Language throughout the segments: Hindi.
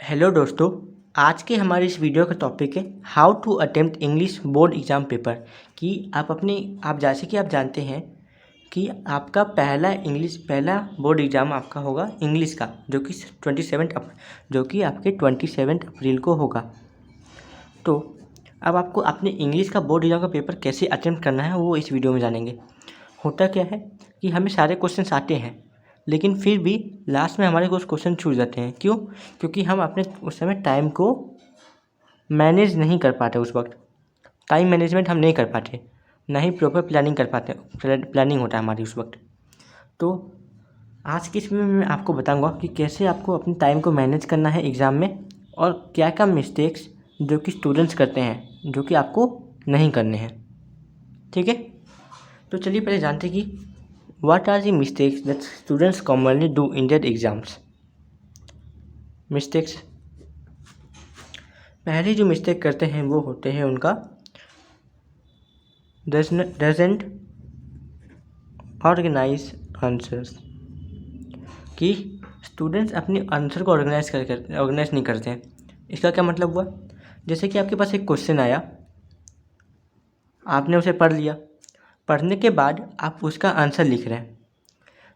हेलो दोस्तों। आज के हमारे इस वीडियो का टॉपिक है how to attempt English board exam paper. कि आप जैसे कि आप जानते हैं कि आपका पहला बोर्ड एग्ज़ाम आपका होगा इंग्लिश का, जो कि आपके 27 अप्रैल को होगा। तो अब आपको अपने इंग्लिश का बोर्ड एग्ज़ाम का पेपर कैसे अटेम्प्ट करना है वो इस वीडियो में जानेंगे। होता क्या है कि हमें सारे क्वेश्चंस आते हैं, लेकिन फिर भी लास्ट में हमारे कुछ क्वेश्चन छूट जाते हैं। क्यों? क्योंकि हम अपने उस समय टाइम को मैनेज नहीं कर पाते। उस वक्त टाइम मैनेजमेंट हम नहीं कर पाते, ना ही प्रॉपर प्लानिंग कर पाते। प्लानिंग होता है हमारी उस वक्त। तो आज की इसमें मैं आपको बताऊंगा कि कैसे आपको अपने टाइम को मैनेज करना है एग्ज़ाम में, और क्या क्या मिस्टेक्स जो कि स्टूडेंट्स करते हैं जो कि आपको नहीं करने हैं। ठीक है, तो चलिए पहले जानते हैं कि what are the mistakes that students commonly do in their exams. Mistakes, पहले जो मिस्टेक करते हैं वो होते हैं उनका डजंट ऑर्गेनाइज आंसर्स। कि स्टूडेंट्स अपने आंसर को ऑर्गेनाइज नहीं करते हैं। इसका क्या मतलब हुआ? जैसे कि आपके पास एक क्वेश्चन आया, आपने उसे पढ़ लिया, पढ़ने के बाद आप उसका आंसर लिख रहे हैं।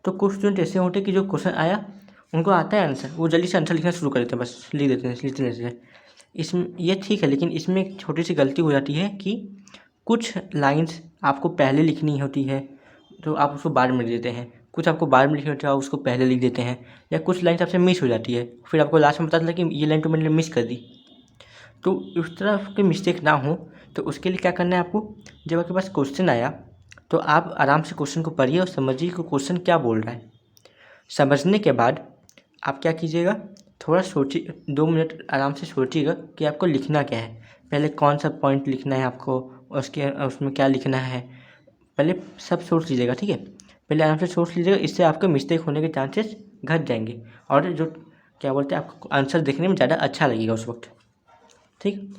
तो कुछ स्टूडेंट ऐसे होते हैं कि जो क्वेश्चन आया उनको आता है आंसर, वो जल्दी से आंसर लिखना शुरू कर देते हैं, बस लिख देते हैं। इसमें ये ठीक है, लेकिन इसमें एक छोटी सी गलती हो जाती है कि कुछ लाइंस आपको पहले लिखनी होती है तो आप उसको बाद में लिख देते हैं, कुछ आपको बाद में लिखनी होती है आप उसको पहले लिख देते हैं, या कुछ लाइन्स आपसे मिस हो जाती है, फिर आपको लास्ट में पता चला कि ये लाइन तो मैंने मिस कर दी। तो उस तरह की मिस्टेक ना हो तो उसके लिए क्या करना है आपको, जब आपके पास क्वेश्चन आया तो आप आराम से क्वेश्चन को पढ़िए और समझिए कि क्वेश्चन क्या बोल रहा है। समझने के बाद आप क्या कीजिएगा, थोड़ा सोचिए, 2 मिनट आराम से सोचिएगा कि आपको लिखना क्या है, पहले कौन सा पॉइंट लिखना है आपको, उसमें क्या लिखना है, पहले सब सोच लीजिएगा। ठीक है, पहले आराम से सोच लीजिएगा, इससे आपके मिस्टेक होने के चांसेस घट जाएंगे और जो क्या बोलते हैं आपको आंसर देखने में ज़्यादा अच्छा लगेगा उस वक्त। ठीक।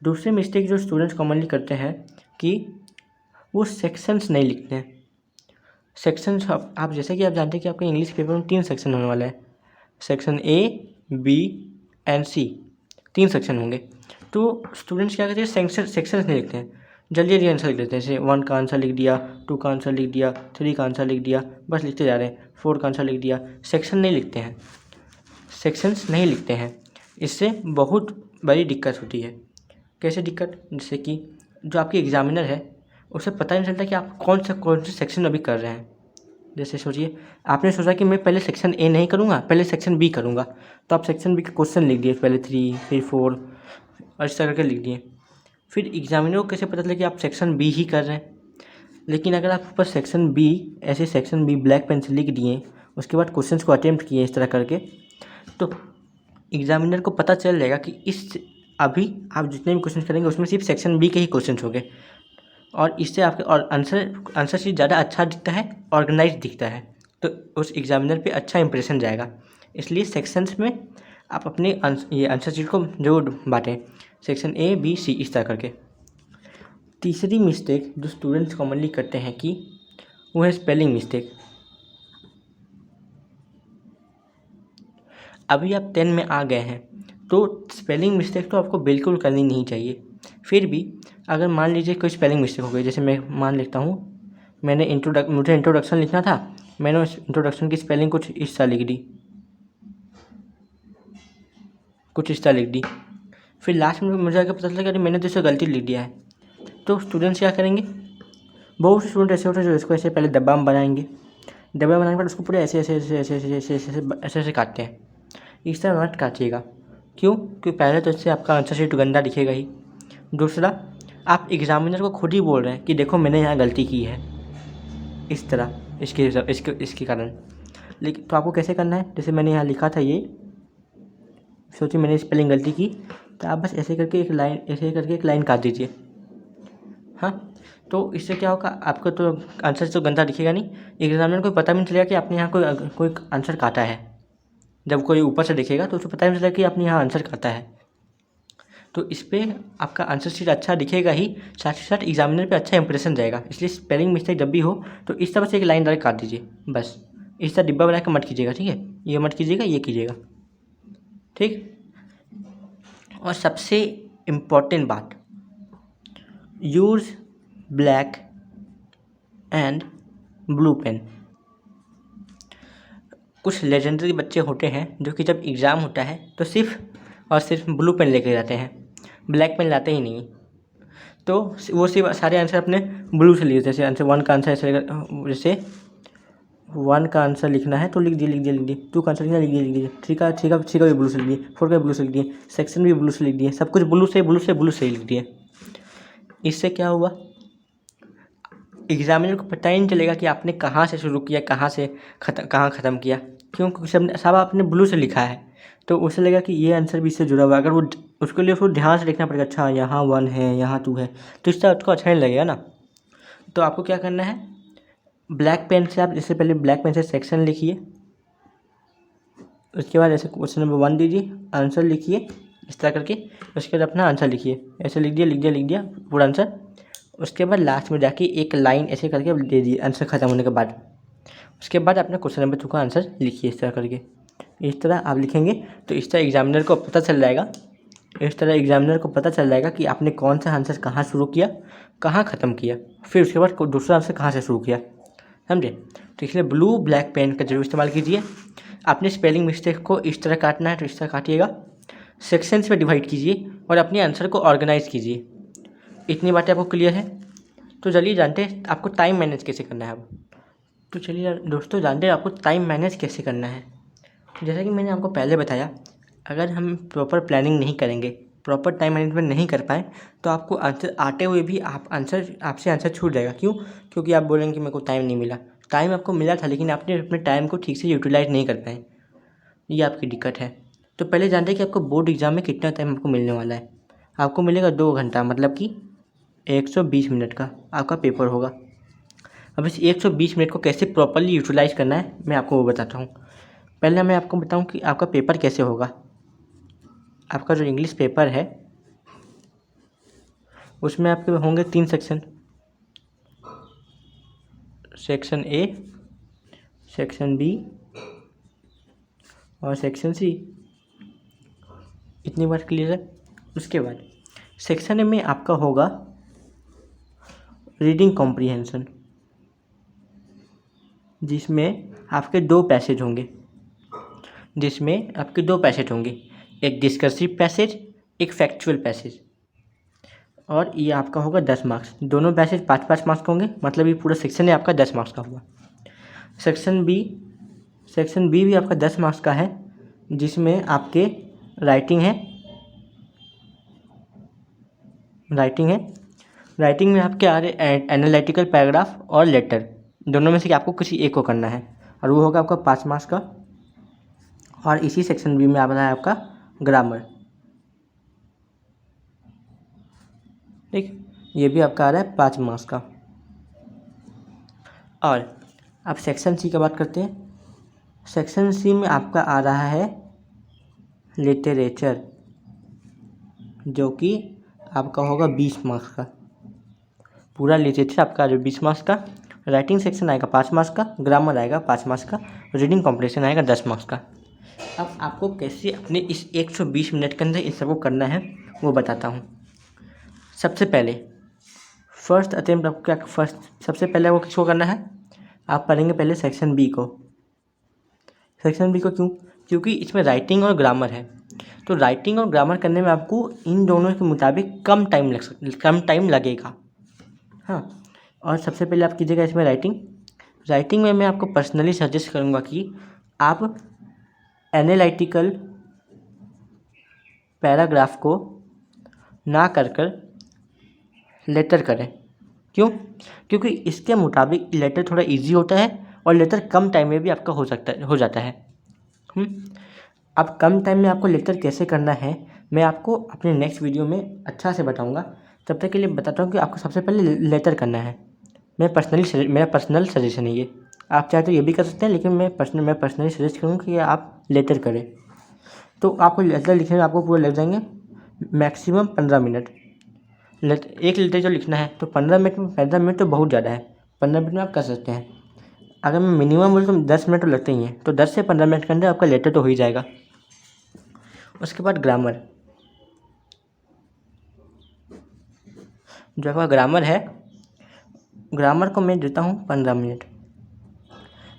दूसरी मिस्टेक जो स्टूडेंट्स कॉमनली करते हैं कि वो सेक्शंस नहीं लिखते हैं। सेक्शंस आप जैसे कि आप जानते हैं कि आपके इंग्लिश पेपर में 3 सेक्शन होने वाला है, section A, B and C, 3 section होंगे। तो स्टूडेंट्स क्या करते हैं, सेक्शंस नहीं लिखते हैं, जल्दी जल्दी आंसर लिख देते हैं। जैसे 1 का आंसर लिख दिया, 2 का आंसर लिख दिया, 3 का आंसर लिख दिया, बस लिखते जा रहे हैं, 4 का आंसर लिख दिया। सेक्शन नहीं लिखते हैं, सेक्शंस नहीं लिखते हैं। इससे बहुत बड़ी दिक्कत होती है। कैसे दिक्कत? जैसे कि जो आपकी एग्जामिनर है उसे पता नहीं चलता कि आप कौन से सेक्शन अभी कर रहे हैं। जैसे सोचिए, आपने सोचा कि मैं पहले सेक्शन ए नहीं करूँगा, पहले सेक्शन बी करूँगा, तो आप सेक्शन बी के क्वेश्चन लिख दिए, पहले 3 फिर 4 और इस तरह करके लिख दिए। फिर एग्जामिनर को कैसे पता चला कि आप सेक्शन बी ही कर रहे हैं? लेकिन अगर आप ऊपर सेक्शन बी ब्लैक पेन से लिख दिए, उसके बाद क्वेश्चंस को अटेम्प्ट किए इस तरह करके, तो एग्जामिनर को पता चल जाएगा कि अभी आप जितने भी क्वेश्चन करेंगे उसमें सिर्फ सेक्शन बी के ही क्वेश्चन होंगे, और इससे आपके और आंसर शीट ज़्यादा अच्छा दिखता है, ऑर्गेनाइज दिखता है, तो उस एग्जामिनर पे अच्छा इंप्रेशन जाएगा। इसलिए सेक्शंस में आप अपने ये आंसर शीट को जरूर बांटें, सेक्शन ए, बी, सी इस तरह करके। तीसरी मिस्टेक जो स्टूडेंट्स कॉमनली करते हैं कि वो है स्पेलिंग मिस्टेक। अभी आप 10 में आ गए हैं तो स्पेलिंग मिस्टेक तो आपको बिल्कुल करनी नहीं चाहिए। फिर भी अगर मान लीजिए कोई स्पेलिंग मिस्टेक हो गई, जैसे मैं मान लेता हूँ, मुझे इंट्रोडक्शन लिखना था, मैंने उस इंट्रोडक्शन की स्पेलिंग कुछ इस तरह लिख दी, फिर लास्ट में मुझे आगे पता चला कि अरे मैंने तो इसे गलती लिख दिया है। तो स्टूडेंट्स क्या करेंगे, बहुत से स्टूडेंट ऐसे होते हैं जो इसको ऐसे पहले डब्बा में बनाएंगे, डब्बा बनाने के बाद उसको पूरे ऐसे काटते हैं। इस तरह मत काटिएगा। क्यों? क्योंकि पहले तो इससे आपका आंसर शीट गंदा दिखेगा ही, दूसरा आप एग्जामिनर को खुद ही बोल रहे हैं कि देखो मैंने यहाँ गलती की है, इस तरह इसके कारण। लेकिन तो आपको कैसे करना है, जैसे मैंने यहाँ लिखा था, ये सोचिए मैंने स्पेलिंग गलती की, तो आप बस ऐसे करके एक लाइन काट दीजिए। हाँ, तो इससे क्या होगा, आपका तो आंसर तो गंदा दिखेगा नहीं, एग्जामिनर को पता भी नहीं चलेगा कि आपने यहाँ कोई आंसर काटा है। जब कोई ऊपर से देखेगा तो उसको पता नहीं चलेगा कि आपने यहाँ आंसर काटा है। तो इस पर आपका आंसर शीट अच्छा दिखेगा ही, साथ ही साथ एग्जामिनर पे अच्छा इंप्रेशन जाएगा। इसलिए स्पेलिंग मिस्टेक जब भी हो तो इस तरह से एक लाइन डायरेक्ट काट दीजिए, बस इस तरह डिब्बा बना के मत कीजिएगा। ठीक है, ये मत कीजिएगा, ये कीजिएगा। ठीक। और सबसे इम्पोर्टेंट बात, use black and blue pen. कुछ लेजेंडरी बच्चे होते हैं जो कि जब एग्ज़ाम होता है तो सिर्फ और सिर्फ ब्लू पेन लेके जाते हैं, ब्लैक पेन लाते ही नहीं। तो वो सिर्फ सारे आंसर अपने ब्लू से लिए, जैसे आंसर 1 का आंसर ऐसे जैसे 1 का आंसर लिखना है तो लिख दिए, 2 का आंसर लिखना लिख दिए, 3 का भी ब्लू से लिख दिए, 4 का ब्लू से लिख दिए, सेक्शन भी ब्लू से लिख दिए, सब कुछ ब्लू से ही लिख दिए। इससे क्या हुआ, एग्जामिनर को पता ही नहीं चलेगा कि आपने कहाँ से शुरू किया, कहाँ ख़त्म किया, क्योंकि सब आपने ब्लू से लिखा है। तो उसे लगेगा कि ये आंसर भी इससे जुड़ा हुआ है। अगर वो उसके लिए उसको ध्यान से देखना पड़ेगा, अच्छा यहाँ 1 है, यहाँ 2 है, तो इससे उसको अच्छा नहीं लगेगा ना। तो आपको क्या करना है, ब्लैक पेन से आप इससे पहले ब्लैक पेन से सेक्शन लिखिए, उसके बाद ऐसे क्वेश्चन नंबर 1 दीजिए, आंसर लिखिए इस तरह करके, उसके बाद अपना आंसर लिखिए, ऐसे लिख दिया पूरा आंसर। उसके बाद लास्ट में जाके एक लाइन ऐसे करके दे दीजिए आंसर ख़त्म होने के बाद। उसके बाद अपना क्वेश्चन नंबर 2 का आंसर लिखिए इस तरह करके। इस तरह आप लिखेंगे तो इस तरह एग्जामिनर को पता चल जाएगा कि आपने कौन सा आंसर कहाँ शुरू किया, कहाँ ख़त्म किया, फिर उसके बाद दूसरा आंसर कहाँ से शुरू किया, समझे। तो इसलिए ब्लू ब्लैक पेन का जरूर इस्तेमाल कीजिए। अपने स्पेलिंग मिस्टेक को इस तरह काटना है तो इस तरह काटिएगा, सेक्शंस में डिवाइड कीजिए और अपने आंसर को ऑर्गेनाइज कीजिए। इतनी बातें आपको क्लियर है। तो चलिए जानते हैं आपको टाइम मैनेज कैसे करना है अब। तो चलिए दोस्तों जानते हैं आपको टाइम मैनेज कैसे करना है। जैसा कि मैंने आपको पहले बताया, अगर हम प्रॉपर प्लानिंग नहीं करेंगे, प्रॉपर टाइम मैनेजमेंट नहीं कर पाएँ तो आपको आंसर आते हुए भी आपसे आंसर छूट जाएगा। क्यों? क्योंकि आप बोलेंगे कि मेरे को टाइम नहीं मिला। टाइम आपको मिला था लेकिन आपने अपने टाइम को ठीक से यूटिलाइज़ नहीं कर पाए, ये आपकी दिक्कत है। तो पहले जानते हैं कि आपको बोर्ड एग्ज़ाम में कितना टाइम आपको मिलने वाला है। आपको मिलेगा 2 घंटा, मतलब कि 120 मिनट का आपका पेपर होगा। अब इस 120 मिनट को कैसे प्रॉपर्ली यूटिलाइज़ करना है मैं आपको वो बताता हूँ। पहले मैं आपको बताऊँ कि आपका पेपर कैसे होगा। आपका जो इंग्लिश पेपर है उसमें आपके होंगे 3 section, section A, section B और सेक्शन सी। इतनी बात क्लियर है। उसके बाद सेक्शन ए में आपका होगा रीडिंग कॉम्प्रीहेंशन, जिसमें आपके 2 पैसेज होंगे, एक डिस्कर्सिव पैसेज, एक फैक्चुअल पैसेज। और ये आपका होगा 10 मार्क्स। दोनों पैसेज 5-5 मार्क्स का होंगे, मतलब ये पूरा सेक्शन है आपका 10 मार्क्स का हुआ। सेक्शन बी भी आपका 10 मार्क्स का है, जिसमें आपके राइटिंग में आपके आ रहे एनालिटिकल पैराग्राफ और लेटर, दोनों में से आपको किसी एक को करना है, और वो होगा आपका 5 मार्क्स का। और इसी सेक्शन बी में आ रहा है आपका ग्रामर, ठीक, ये भी आपका आ रहा है 5 मार्क्स का। और अब सेक्शन सी की बात करते हैं। सेक्शन सी में आपका आ रहा है लिटरेचर, जो कि आपका होगा 20 मार्क्स का। पूरा लिटरेचर आपका जो 20 मार्क्स का, राइटिंग सेक्शन आएगा 5 मार्क्स का, ग्रामर आएगा 5 मार्क्स का, रीडिंग कॉम्प्रिहेंशन आएगा 10 मार्क्स का। अब आपको कैसे अपने इस 120 मिनट के अंदर इन सबको करना है वो बताता हूँ। सबसे पहले फर्स्ट अटेम्प्ट आपको सबसे पहले वो किसको करना है, आप पढ़ेंगे पहले सेक्शन बी को। क्यों? क्योंकि इसमें राइटिंग और ग्रामर है। तो राइटिंग और ग्रामर करने में आपको इन दोनों के मुताबिक कम टाइम लगेगा। हाँ, और सबसे पहले आप कीजिएगा इसमें राइटिंग में मैं आपको पर्सनली सजेस्ट करूँगा कि आप एनालिटिकल पैराग्राफ को ना कर लेटर करें। क्यों? क्योंकि इसके मुताबिक लेटर थोड़ा इजी होता है और लेटर कम टाइम में भी आपका हो जाता है। अब कम टाइम में आपको लेटर कैसे करना है मैं आपको अपने नेक्स्ट वीडियो में अच्छा से बताऊंगा। तब तक के लिए बताता हूँ कि आपको सबसे पहले लेटर करना है। मेरा पर्सनल सजेशन है ये, आप चाहे तो ये भी कर सकते हैं, लेकिन मैं पर्सनली सजेस्ट करूँगा कि आप लेटर करें। तो आपको लेटर लिखने में आपको पूरा लग जाएंगे मैक्सिमम 15 मिनट। एक लेटर जो लिखना है तो 15 मिनट तो बहुत ज़्यादा है, 15 मिनट में आप कर सकते हैं। अगर मैं मिनिमम बोलूँ तो 10 मिनट तो लगते ही हैं, तो 10 से 15 मिनट के अंदर आपका लेटर तो हो ही जाएगा। उसके बाद ग्रामर जो आपका ग्रामर है, ग्रामर को मैं देता हूँ 15 मिनट।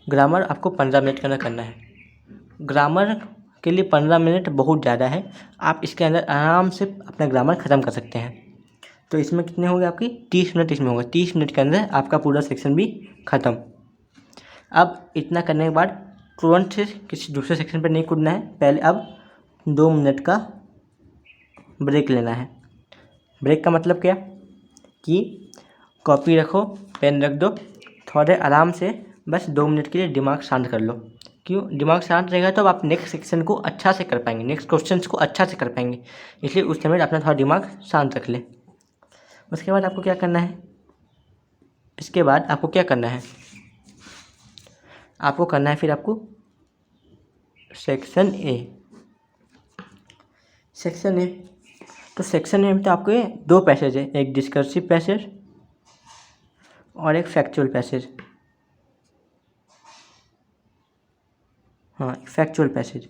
ग्रामर आपको 15 मिनट के अंदर करना है। ग्रामर के लिए 15 मिनट बहुत ज़्यादा है, आप इसके अंदर आराम से अपना ग्रामर ख़त्म कर सकते हैं। तो इसमें कितने होंगे आपकी 30 मिनट इसमें होगा। 30 मिनट के अंदर आपका पूरा सेक्शन भी ख़त्म। अब इतना करने के बाद तुरंत से किसी दूसरे सेक्शन पर नहीं कूदना है, पहले अब 2 मिनट का ब्रेक लेना है। ब्रेक का मतलब क्या कि कॉपी रखो, पेन रख दो, थोड़े आराम से बस 2 मिनट के लिए दिमाग शांत कर लो। क्यों? दिमाग शांत रहेगा तो आप नेक्स्ट सेक्शन को अच्छा से कर पाएंगे, नेक्स्ट क्वेश्चंस को अच्छा से कर पाएंगे। इसलिए उस समय अपना थोड़ा दिमाग शांत रख ले। उसके बाद आपको क्या करना है? इसके बाद आपको क्या करना है? आपको करना है फिर आपको सेक्शन ए। सेक्शन ए, तो सेक्शन ए में तो आपको 2 पैसेज है, एक डिस्कर्सिव पैसेज और एक फैक्चुअल पैसेज। हाँ, फैक्चुअल पैसेज।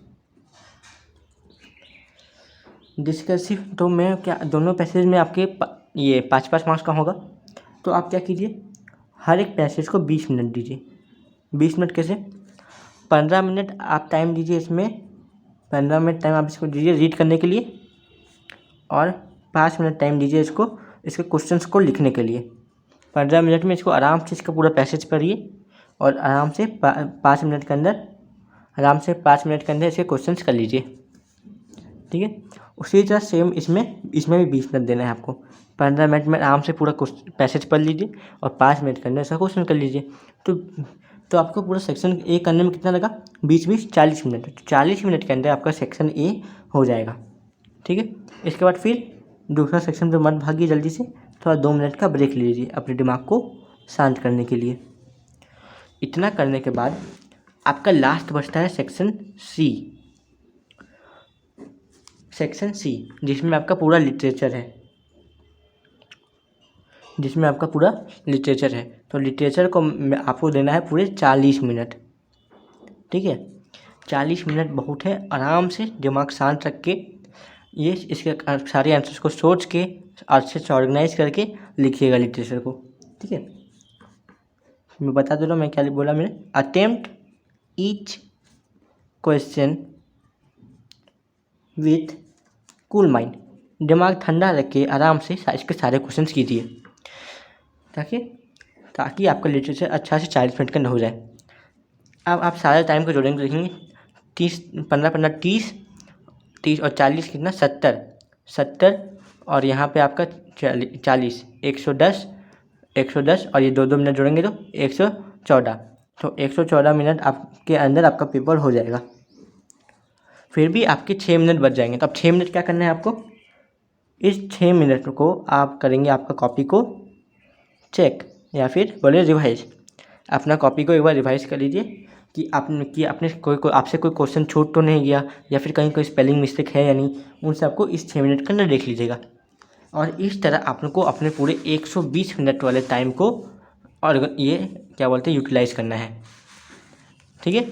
डिस्कर्सिव तो मैं क्या, दोनों पैसेज में आपके ये 5-5 मार्क्स का होगा। तो आप क्या कीजिए, हर एक पैसेज को 20 मिनट दीजिए। 20 मिनट कैसे? 15 मिनट आप टाइम दीजिए इसमें, 15 मिनट टाइम आप इसको दीजिए रीड करने के लिए, और 5 मिनट टाइम दीजिए इसके क्वेश्चंस को लिखने के लिए। 15 मिनट में इसको आराम से इसका पूरा पैसेज पढ़िए और आराम से 5 मिनट के अंदर इसके क्वेश्चंस कर लीजिए। ठीक है, उसी तरह सेम इसमें भी 20 मिनट देना है आपको। 15 मिनट में आराम से पूरा पैसेज पढ़ लीजिए और 5 मिनट के अंदर इसका क्वेश्चन कर लीजिए। तो आपको पूरा सेक्शन ए करने में कितना लगा? 20-20 40 मिनट। तो 40 मिनट के अंदर आपका सेक्शन ए हो जाएगा। ठीक है, इसके बाद फिर दूसरा सेक्शन पे मत भागिए, जल्दी से थोड़ा 2 मिनट का ब्रेक ले लीजिए अपने दिमाग को शांत करने के लिए। इतना करने के बाद आपका लास्ट बचता है सेक्शन सी। सेक्शन सी जिसमें आपका पूरा लिटरेचर है, तो लिटरेचर को आपको देना है पूरे 40 मिनट। ठीक है, 40 मिनट बहुत है। आराम से दिमाग शांत रख के इसके सारे आंसर्स को सोच के अच्छे से ऑर्गेनाइज करके लिखिएगा लिटरेचर को। ठीक है, मैं बता दे रहा हूँ मैं क्या बोला मैंने। Attempt each question with cool mind. दिमाग ठंडा रख के आराम से इसके सारे क्वेश्चन कीजिए ताकि आपका लिटरेचर अच्छा से 40 मिनट का न हो जाए। अब आप सारे टाइम को जोड़ेंगे, देखेंगे 15 30 और 40 कितना 70 और यहाँ पे आपका 40 110 और ये 2-2 मिनट जोड़ेंगे तो 114। तो 114 मिनट आपके अंदर आपका पेपर हो जाएगा। फिर भी आपके 6 मिनट बच जाएंगे। तो अब 6 मिनट क्या करना है आपको? इस 6 मिनट को आप करेंगे आपका कॉपी को चेक या फिर बोले रिवाइज। अपना कॉपी को एक बार रिवाइज कर लीजिए कि आपने आपसे कोई क्वेश्चन छूट तो नहीं गया या फिर कहीं कोई स्पेलिंग मिस्टेक है या नहीं, उन सबको इस 6 मिनट के अंदर देख लीजिएगा। और इस तरह आपको अपने पूरे 120 मिनट वाले टाइम को और ये क्या बोलते हैं यूटिलाइज़ करना है। ठीक है।